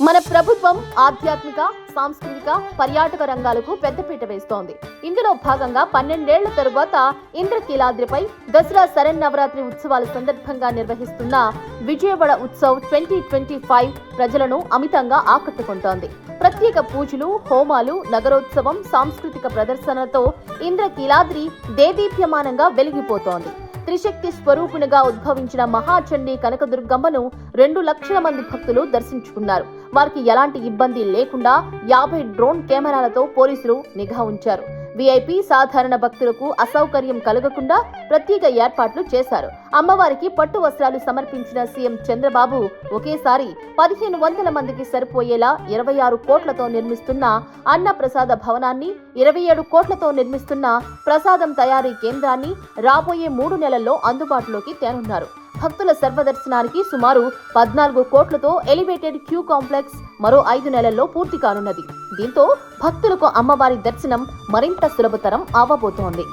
మన ప్రభుత్వం ఆధ్యాత్మిక, సాంస్కృతిక, పర్యాటక రంగాలకు పెద్దపీట వేస్తోంది. ఇందులో భాగంగా 12 ఏళ్ల తరువాత ఇంద్రకీలాద్రిపై దసరా శరన్నవరాత్రి ఉత్సవాల సందర్భంగా నిర్వహిస్తున్న విజయవాడ ఉత్సవ్ 2025 ప్రజలను అమితంగా ఆకట్టుకుంటోంది. ప్రత్యేక పూజలు, హోమాలు, నగరోత్సవం, సాంస్కృతిక ప్రదర్శనలతో ఇంద్రకీలాద్రి దేదీప్యమానంగా వెలిగిపోతోంది. త్రిశక్తి స్వరూపునిగా ఉద్భవించిన మహాచండీ కనకదుర్గమ్మను 2 లక్షల మంది భక్తులు దర్శించుకున్నారు. వారికి ఎలాంటి ఇబ్బంది లేకుండా 50 డ్రోన్ కెమెరాలతో పోలీసులు నిఘా ఉంచారు. వీఐపీ సాధారణ భక్తులకు అసౌకర్యం కలగకుండా ప్రత్యేక ఏర్పాట్లు చేశారు. అమ్మవారికి పట్టు వస్త్రాలు సమర్పించిన సీఎం చంద్రబాబు ఒకేసారి 1500 మందికి సరిపోయేలా 26 కోట్లతో నిర్మిస్తున్న అన్న ప్రసాద భవనాన్ని, 27 కోట్లతో నిర్మిస్తున్న ప్రసాదం తయారీ కేంద్రాన్ని రాబోయే 3 నెలల్లో అందుబాటులోకి తేనున్నారు. భక్తుల సర్వదర్శనానికి సుమారు 14 కోట్లతో ఎలివేటెడ్ క్యూ కాంప్లెక్స్ మరో 5 నెలల్లో పూర్తి కానున్నది. దీంతో భక్తులకు అమ్మవారి దర్శనం మరింత సులభతరం అవ్వబోతోంది.